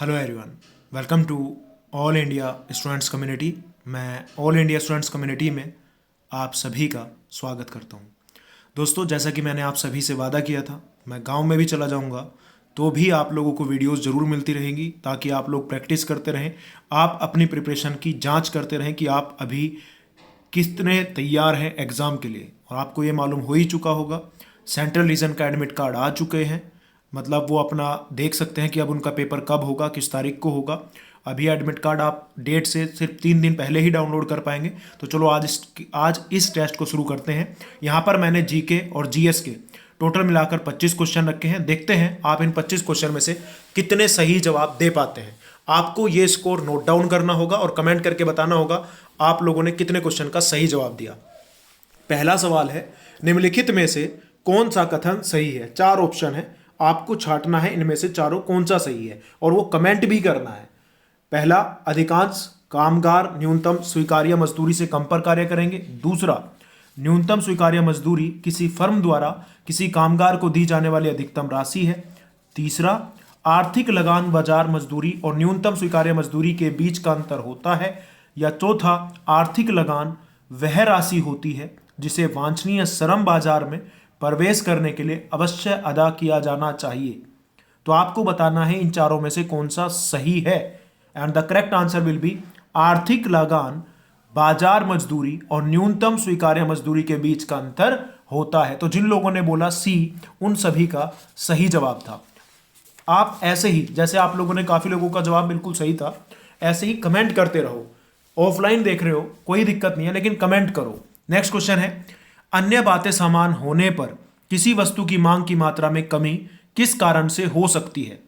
Hello everyone, welcome to All India Students Community. मैं All India Students Community में आप सभी का स्वागत करता हूं। दोस्तों, जैसा कि मैंने आप सभी से वादा किया था, मैं गांव में भी चला जाऊंगा तो भी आप लोगों को वीडियोस ज़रूर मिलती रहेंगी ताकि आप लोग प्रैक्टिस करते रहें, आप अपनी प्रिपरेशन की जांच करते रहें कि आप अभी कितने तैयार हैं एग्ज़ाम के लिए। और आपको ये मालूम हो ही चुका होगा, सेंट्रल रीजन का एडमिट कार्ड आ चुके हैं। मतलब वो अपना देख सकते हैं कि अब उनका पेपर कब होगा, किस तारीख को होगा। अभी एडमिट कार्ड आप डेट से सिर्फ 3 दिन पहले ही डाउनलोड कर पाएंगे। तो चलो आज इस टेस्ट को शुरू करते हैं। यहाँ पर मैंने जीके और जीएस के टोटल मिलाकर 25 क्वेश्चन रखे हैं। देखते हैं आप इन 25 क्वेश्चन में से कितने सही जवाब दे पाते हैं। आपको ये स्कोर नोट डाउन करना होगा और कमेंट करके बताना होगा आप लोगों ने कितने क्वेश्चन का सही जवाब दिया। पहला सवाल है, निम्नलिखित में से कौन सा कथन सही है। 4 ऑप्शन है, आपको छांटना है इनमें से चारों कौन सा सही है और वो कमेंट भी करना है। पहला, अधिकांश कामगार न्यूनतम स्वीकार्य मजदूरी से कम पर कार्य करेंगे। दूसरा, न्यूनतम स्वीकार्य मजदूरी किसी फर्म द्वारा किसी कामगार को दी जाने वाली अधिकतम राशि है। तीसरा, आर्थिक लगान बाजार मजदूरी और न्यूनतम स्वीकार्य मजदूरी के बीच का अंतर होता है। या चौथा, आर्थिक लगान वह राशि होती है जिसे वांछनीय श्रम बाजार में प्रवेश करने के लिए अवश्य अदा किया जाना चाहिए। तो आपको बताना है इन चारों में से कौन सा सही है। And the correct answer will B आर्थिक लगान बाजार मजदूरी और न्यूनतम स्वीकार्य मजदूरी के बीच का अंतर होता है। तो जिन लोगों ने बोला सी, उन सभी का सही जवाब था। आप ऐसे ही, जैसे आप लोगों ने काफी लोगों का जवाब बिल्कुल सही था, ऐसे ही कमेंट करते रहो। ऑफलाइन देख रहे हो कोई दिक्कत नहीं है, लेकिन कमेंट करो। नेक्स्ट क्वेश्चन है, अन्य बातें समान होने पर किसी वस्तु की मांग की मात्रा में कमी किस कारण से हो सकती है।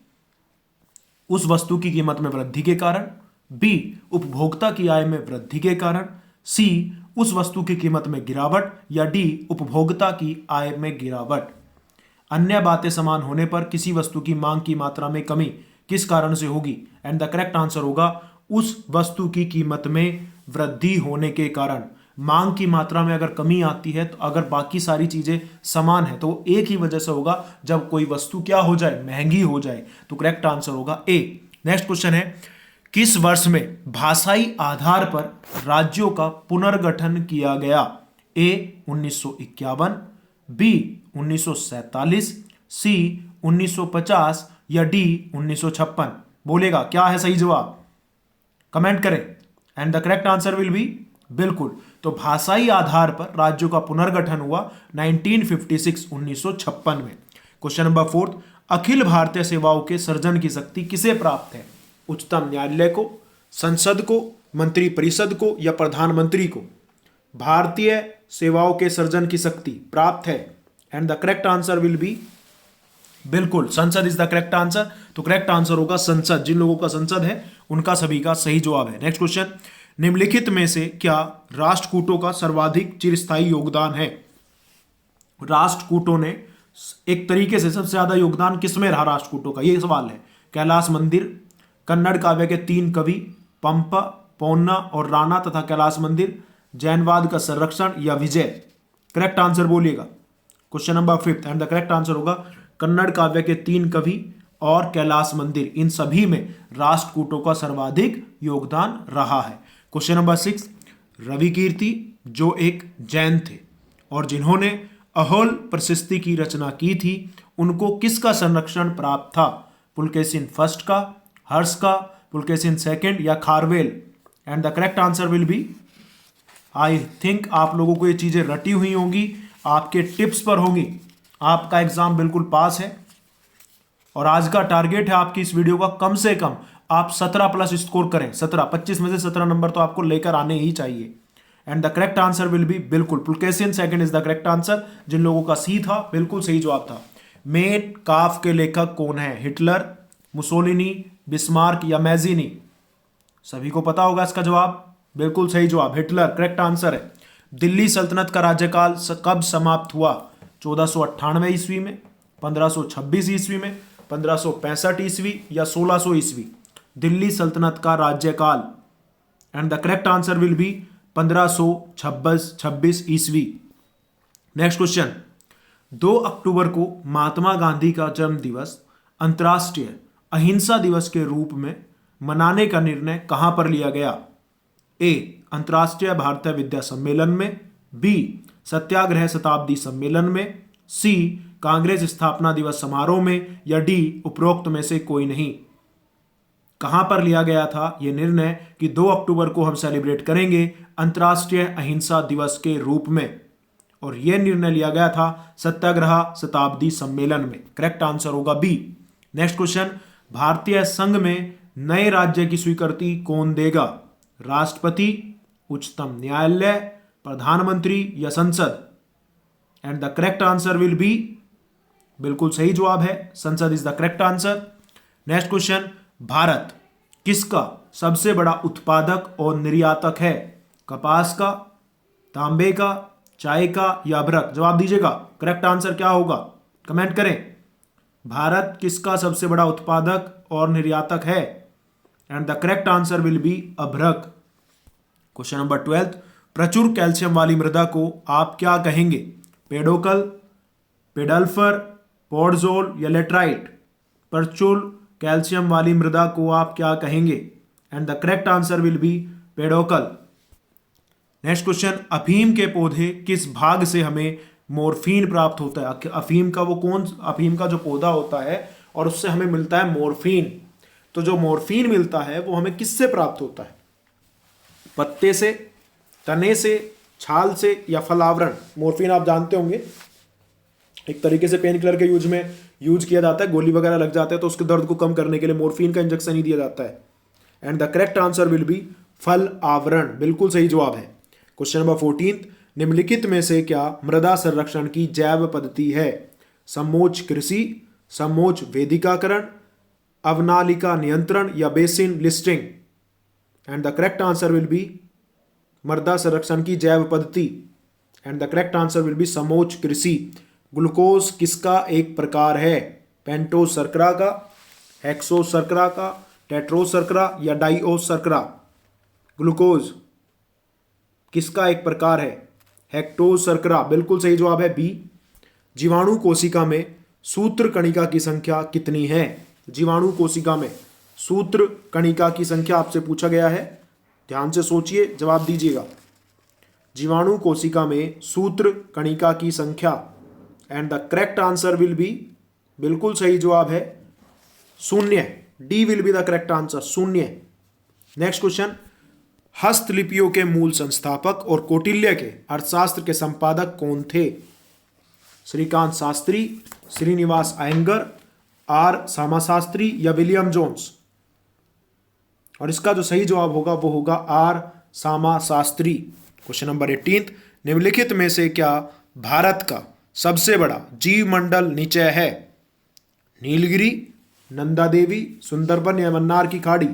उस वस्तु की कीमत में वृद्धि के कारण, बी उपभोक्ता की आय में वृद्धि के कारण, सी उस वस्तु की कीमत में गिरावट, या डी उपभोक्ता की आय में गिरावट। अन्य बातें समान होने पर किसी वस्तु की मांग की मात्रा में कमी किस कारण से होगी। एंड द करेक्ट आंसर होगा उस वस्तु की कीमत में वृद्धि होने के कारण। मांग की मात्रा में अगर कमी आती है तो अगर बाकी सारी चीजें समान है तो वो एक ही वजह से होगा, जब कोई वस्तु क्या हो जाए, महंगी हो जाए। तो करेक्ट आंसर होगा ए। नेक्स्ट क्वेश्चन है, किस वर्ष में भाषाई आधार पर राज्यों का पुनर्गठन किया गया। ए 1951, बी 1947, सी 1950 या डी 1956। बोलेगा क्या है सही जवाब, कमेंट करें। And the correct answer will be, बिल्कुल, तो भाषाई आधार पर राज्यों का पुनर्गठन हुआ 1956 1956 में। क्वेश्चन नंबर 4, अखिल भारतीय सेवाओं के सर्जन की शक्ति किसे प्राप्त है। उच्चतम न्यायालय को, संसद को, मंत्री परिषद को या प्रधानमंत्री को। भारतीय सेवाओं के सर्जन की शक्ति प्राप्त है, and the correct answer will be, बिल्कुल, संसद इज द करेक्ट आंसर। तो करेक्ट आंसर होगा संसद। जिन लोगों का संसद है उनका सभी का सही जवाब है। नेक्स्ट क्वेश्चन, निम्नलिखित में से क्या राष्ट्रकूटों का सर्वाधिक चिरस्थायी योगदान है। राष्ट्रकूटों ने एक तरीके से सबसे ज्यादा योगदान किसमें रहा राष्ट्रकूटों का, यह सवाल है। कैलाश मंदिर, कन्नड़ काव्य के 3 कवि पंपा, पौन्ना और राणा तथा कैलाश मंदिर, जैनवाद का संरक्षण या विजय। करेक्ट आंसर बोलिएगा। Question number 5 and the correct answer होगा कन्नड़ काव्य के 3 कवि और कैलाश मंदिर, इन सभी में राष्ट्रकूटों का सर्वाधिक योगदान रहा है। क्वेश्चन नंबर 6, रवि कीर्ति जो एक जैन थे और जिन्होंने अहोल प्रशस्ति की रचना की थी, उनको किसका संरक्षण प्राप्त था। पुलकेशिन फर्स्ट का, हर्ष का, पुलकेशिन सेकंड या Kharavela. And the correct answer will B, I think आप लोगों को ये चीजें रटी हुई होंगी, आपके टिप्स पर होंगी। आपका एग्जाम बिल्कुल पास है और आज का टारगेट है आपकी इस वीडियो का कम से कम आप 17 प्लस स्कोर करें। 17, 25 में से 17 नंबर तो आपको लेकर आने ही चाहिए। And the correct answer will be, बिल्कुल, Pulakeshin second is the correct answer. जिन लोगों का सी था बिल्कुल सही जवाब था। मेन काफ के लेखक कौन है। हिटलर, मुसोलिनी, बिस्मार्क या मैजीनी। सभी को पता होगा इसका जवाब, बिल्कुल सही जवाब, हिटलर करेक्ट आंसर है। दिल्ली सल्तनत का राज्यकाल कब समाप्त हुआ। 1498 ईस्वी में, 1526 ईस्वी में, 1565 ईस्वी या 1600 ईस्वी। दिल्ली सल्तनत का राज्यकाल, and the correct answer will be 1526 ईस्वी। नेक्स्ट क्वेश्चन, 2 अक्टूबर को महात्मा गांधी का जन्म दिवस अंतर्राष्ट्रीय अहिंसा दिवस के रूप में मनाने का निर्णय कहां पर लिया गया? ए, अंतर्राष्ट्रीय भारतीय विद्या सम्मेलन में, बी, सत्याग्रह शताब्दी सम्मेलन में, सी, कांग्रेस स्थापना दिवस समारोह में, या डी, उपरोक्त में से कोई नहीं। कहां पर लिया गया था यह निर्णय कि 2 अक्टूबर को हम सेलिब्रेट करेंगे अंतर्राष्ट्रीय अहिंसा दिवस के रूप में, और यह निर्णय लिया गया था सत्याग्रह शताब्दी सम्मेलन में। करेक्ट आंसर होगा बी। नेक्स्ट क्वेश्चन, भारतीय संघ में नए राज्य की स्वीकृति कौन देगा? राष्ट्रपति, उच्चतम न्यायालय, प्रधानमंत्री या संसद? And the correct answer will be, बिल्कुल सही जवाब है, संसद is the correct answer. Next question, Bharat किसका सबसे बड़ा उत्पादक और निर्यातक है? कपास का, तांबे का, चाय का या अभ्रक? जवाब दीजिएगा, करेक्ट आंसर क्या होगा, कमेंट करें। भारत किसका सबसे बड़ा उत्पादक और निर्यातक है? And the correct answer will B अभ्रक। क्वेश्चन नंबर 12, प्रचुर कैल्शियम वाली मृदा को आप क्या कहेंगे? पेडोकल, पेडल्फर, पोडजोल या लेटराइट? प्रचुर कैल्शियम वाली मृदा को आप क्या कहेंगे? And the correct answer will B pedocal. Next question, अफीम के पौधे किस भाग से हमें मोर्फिन प्राप्त होता है? अफीम का जो पौधा होता है और उससे हमें मिलता है मोर्फिन। तो जो मोर्फिन मिलता है वो हमें किससे प्राप्त होता है? पत्ते से, तने से, छाल से या फलावरण? मोर्फिन आप जानते होंगे एक तरीके से पेन किलर के यूज किया जाता है, गोली वगैरह लग जाता है तो उसके दर्द को कम करने के लिए मोर्फिन का इंजेक्शन ही दिया जाता है। And the correct answer will B फल आवरण, बिल्कुल सही जवाब है। क्वेश्चन नंबर 14, निम्नलिखित में से क्या मृदा संरक्षण की जैव पद्धति है? समोच्च कृषि, समोच्च वेदिकाकरण, अवनालिका नियंत्रण या basin listing? And the correct answer will B मृदा संरक्षण की जैव पद्धति। And the correct answer will B समोच्च कृषि। ग्लूकोज किसका एक प्रकार है? पेंटोज शर्करा का, हेक्सोज शर्करा का, टेट्रोज शर्करा या डाइओज शर्करा? ग्लूकोज किसका एक प्रकार है? हेक्टोज शर्करा, बिल्कुल सही जवाब है बी। जीवाणु कोशिका में सूत्र कणिका की संख्या कितनी है? जीवाणु कोशिका में सूत्र कणिका की संख्या आपसे पूछा गया है, ध्यान से सोचिए, जवाब दीजिएगा। जीवाणु कोशिका में सूत्र कणिका की संख्या, and the correct answer will be, बिल्कुल सही जवाब है, 0। D will be the correct answer, 0। Next question, हस्तलिपियों के मूल संस्थापक और कौटिल्य के अर्थशास्त्र के संपादक कौन थे? श्रीकांत शास्त्री, श्रीनिवास अयंगर, आर सामाशास्त्री या विलियम जोन्स? और इसका जो सही जवाब होगा वो होगा आर सामाशास्त्री। क्वेश्चन नंबर 18, निम्नलिखित में से क्या भारत का सबसे बड़ा जीवमंडल निचय है? नीलगिरी, नंदा देवी, सुंदरबन या मन्नार की खाड़ी?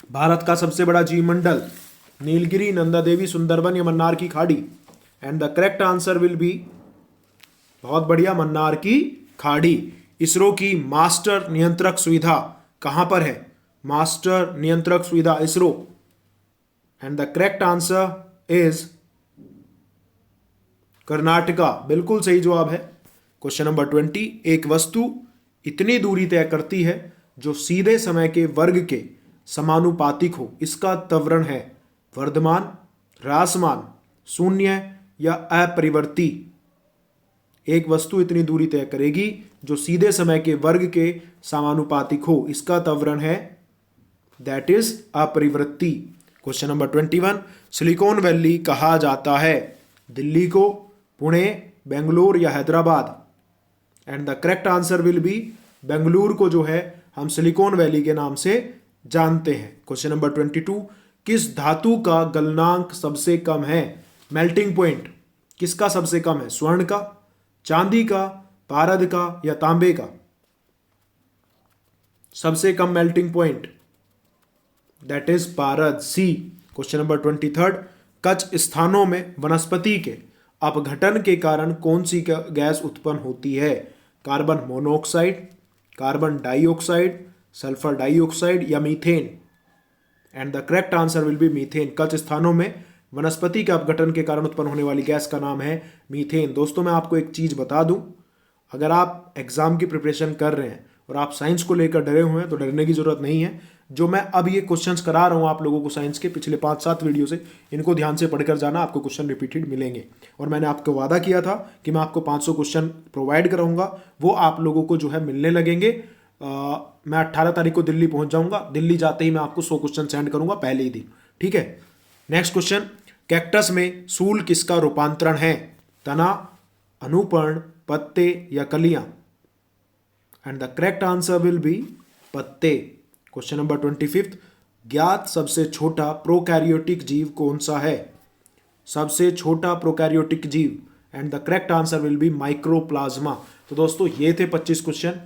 भारत का सबसे बड़ा जीवमंडल नीलगिरी, नंदा देवी, सुंदरबन या मन्नार की खाड़ी? And the correct answer will B, बहुत बढ़िया, मन्नार की खाड़ी। इसरो की मास्टर नियंत्रक सुविधा कहां पर है? मास्टर नियंत्रक सुविधा ISRO. And the correct answer is Karnataka, बिल्कुल सही जवाब है। क्वेश्चन नंबर 20, एक वस्तु इतनी दूरी तय करती है जो सीधे समय के वर्ग के समानुपातिक हो, इसका त्वरण है वर्धमान, ह्रासमान, शून्य या अपरिवर्ती? एक वस्तु इतनी दूरी तय करेगी जो सीधे समय के वर्ग के समानुपातिक हो, इसका त्वरण है दैट इज अपरिवर्ती। क्वेश्चन नंबर 21, सिलिकॉन वैली कहा जाता है दिल्ली को, पुणे, बेंगलुरु या Hyderabad? And the correct answer will be Bengaluru को जो है हम सिलिकॉन वैली के नाम से जानते हैं। क्वेश्चन नंबर 22, किस धातु का गलनांक सबसे कम है? मेल्टिंग पॉइंट किसका सबसे कम है? स्वर्ण का, चांदी का, पारद का या तांबे का? सबसे कम मेल्टिंग पॉइंट दैट इज पारद, सी। क्वेश्चन नंबर 23, कुछ स्थानों में वनस्पति के अपघटन के कारण कौन सी गैस उत्पन्न होती है? Carbon monoxide, carbon dioxide, sulphur dioxide या methane? And the correct answer will be methane. कुछ स्थानों में वनस्पति के अपघटन के कारण उत्पन्न होने वाली गैस का नाम है मीथेन। दोस्तों मैं आपको एक चीज बता दूं, अगर आप एग्ज़ाम की प्रिपरेशन कर रहे हैं और आप साइंस को लेकर डरे हुए हैं तो डरने की ज़रूरत नहीं है। जो मैं अब ये क्वेश्चंस करा रहा हूँ आप लोगों को साइंस के पिछले 5-7 वीडियो से, इनको ध्यान से पढ़कर जाना, आपको क्वेश्चन रिपीटेड मिलेंगे। और मैंने आपको वादा किया था कि मैं आपको 500 क्वेश्चन प्रोवाइड कराऊंगा, वो आप लोगों को जो है मिलने लगेंगे। मैं 18 तारीख को दिल्ली पहुंच जाऊंगा। दिल्ली जाते ही मैं आपको 100 क्वेश्चन सेंड करूंगा पहले ही दिन, ठीक है। नेक्स्ट क्वेश्चन, कैक्टस में सूल किसका रूपांतरण है? तना, अनुपर्ण, पत्ते या कलियां? And the correct answer will B पत्ते। क्वेश्चन नंबर 25, ज्ञात सबसे छोटा प्रोकैरियोटिक जीव कौन सा है? सबसे छोटा प्रोकैरियोटिक जीव, and the correct answer will B mycoplasma. तो दोस्तों ये थे 25 क्वेश्चन।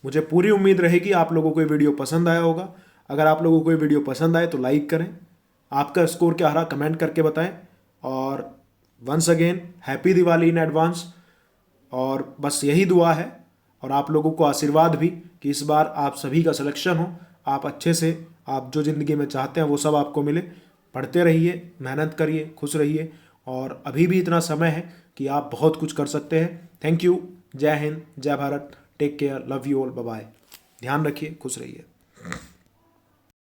मुझे पूरी उम्मीद रहेगी आप लोगों को ये वीडियो पसंद आया होगा। अगर आप लोगों को ये वीडियो पसंद आए तो लाइक करें, आपका स्कोर क्या रहा कमेंट करके बताएं, और once again happy Diwali in advance. और बस यही दुआ है और आप लोगों को आशीर्वाद भी कि इस बार आप सभी का सिलेक्शन हो, आप अच्छे से, आप जो ज़िंदगी में चाहते हैं वो सब आपको मिले। पढ़ते रहिए, मेहनत करिए, खुश रहिए, और अभी भी इतना समय है कि आप बहुत कुछ कर सकते हैं। Thank you. जय हिंद, जय Bharat, take care, love you all, bye bye. ध्यान रखिए, खुश रहिए।